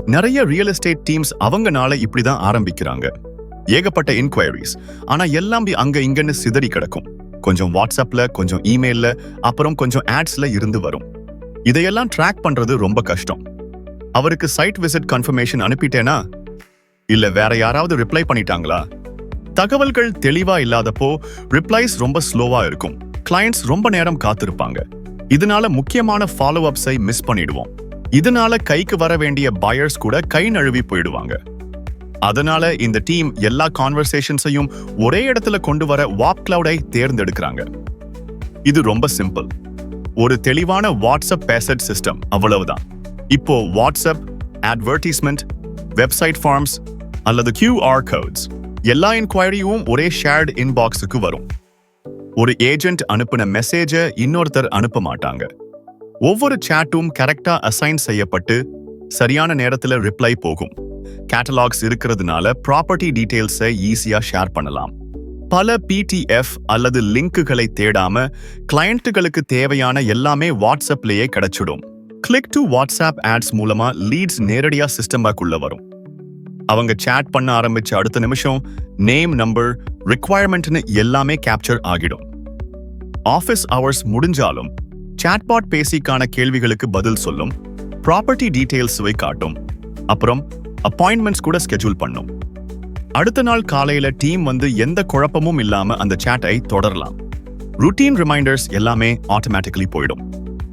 நிறைய real estate teams அவங்கனால இப்படிதான் ஆரம்பிக்கிறாங்க. ஏகப்பட்ட இன்கொயரிஸ், ஆனா எல்லாம் அங்க இங்கன்னு சிதறி கிடக்கும். கொஞ்சம் வாட்ஸ்அப்ல, கொஞ்சம் இமெயில்ல, அப்புறம் கொஞ்சம் ஆட்ஸ்ல இருந்து வரும். இதையெல்லாம் ட்ராக் பண்றது ரொம்ப கஷ்டம். அவருக்கு சைட் விசிட் கன்ஃபர்மேஷன் அனுப்பிட்டேனா, இல்ல வேற யாராவது ரிப்ளை பண்ணிட்டாங்களா? தகவல்கள் தெளிவா இல்லாதப்போ ரிப்ளைஸ் ரொம்ப ஸ்லோவா இருக்கும். கிளையண்ட்ஸ் ரொம்ப நேரம் காத்திருப்பாங்க. இதனால முக்கியமான ஃபாலோ அப்ஸை மிஸ் பண்ணிடுவோம். இதனால கைக்கு வர வேண்டிய பயர்ஸ் கூட கை நழுவி போயிடுவாங்க. அதனால இந்த டீம் எல்லா கான்வர்சேஷன்ஸையும் ஒரே இடத்துல கொண்டு வர வாப் கிளவுடை தேர்ந்தெடுக்கிறாங்க. இது ரொம்ப சிம்பிள். ஒரு தெளிவான வாட்ஸ்அப் பேசட் சிஸ்டம், அவ்வளவுதான். இப்போ வாட்ஸ்அப், அட்வர்டைஸ்மெண்ட், வெப்சைட் ஃபார்ம்ஸ் அல்லது QR கோட்ஸ், எல்லா இன்குவயரியும் ஒரே ஷேர்ட் இன்பாக்ஸுக்கு வரும். ஒரு ஏஜென்ட் அனுப்பின மெசேஜை இன்னொருத்தர் அனுப்ப மாட்டாங்க. ஒவ்வொரு சாட்டும் கரெக்டா அசைன் செய்யப்பட்டு சரியான நேரத்துல ரிப்ளை போகும். கேட்டலாக்ஸ் இருக்கிறதுனால ப்ராப்பர்ட்டி டீடைல்ஸை ஈஸியா ஷேர் பண்ணலாம். பல PDF அல்லது லிங்குகளை தேடாம கிளையண்ட்டுகளுக்கு தேவையான எல்லாமே வாட்ஸ்அப்லயே கிடைச்சிடும். கிளிக் டு வாட்ஸ்அப் ஆட்ஸ் மூலமா லீட்ஸ் நேரடியா சிஸ்டமாக்குள்ள வரும். அவங்க சேட் பண்ண ஆரம்பிச்ச அடுத்த நிமிஷம் நேம், நம்பர், ரிக்வயர்மெண்ட்னு எல்லாமே கேப்சர் ஆகிடும். ஆஃபீஸ் ஹவர்ஸ் முடிஞ்சாலும் சாட்பாட் பேசிக்கான கேள்விகளுக்கு பதில் சொல்லும், ப்ராப்பர்ட்டி டீடைல்ஸை காட்டும், அப்புறம் அப்பாயின்மெண்ட்ஸ் கூட ஸ்கெட்யூல் பண்ணும். அடுத்த நாள் காலையில டீம் எந்த குழப்பமும் இல்லாம அந்த சாட்டை தொடரலாம். ரூட்டீன் ரிமைண்டர்ஸ் எல்லாமே ஆட்டோமேட்டிக்கலி போயிடும்.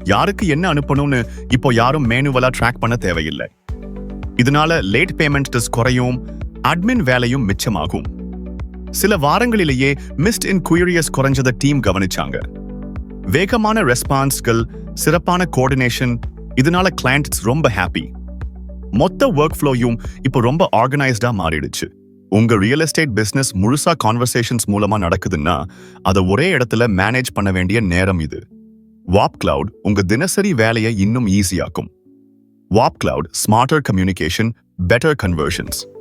யாருக்கு என்ன அனுப்பணும்னு இப்போ யாரும் மேனுவலா ட்ராக் பண்ண தேவையில்லை. இதனால லேட் பேமெண்ட்ஸ் குறையும், அட்மின் வேலையும் மிச்சமாகும். சில வாரங்களிலேயே மிஸ்ட் இன் குயரியஸ் குறைஞ்சத டீம் கவனிச்சாங்க. வேகமான ரெஸ்பான்ஸ்கள், சிறப்பான கோஆர்டினேஷன், இதனால கிளையண்ட்ஸ் ரொம்ப ஹாப்பி. மொத்த ஒர்க் ஃப்ளோயும் இப்போ ரொம்ப ஆர்கனைஸ்டா மாறிடுச்சு. உங்க ரியல் எஸ்டேட் பிசினஸ் முழுசா கான்வர்சேஷன்ஸ் மூலமா நடக்குதுன்னா அதை ஒரே இடத்துல மேனேஜ் பண்ண வேண்டிய நேரம் இது. வாப் கிளவுட் உங்க தினசரி வேலையை இன்னும் ஈஸியாக்கும். வாப் cloud, smarter communication, better conversions.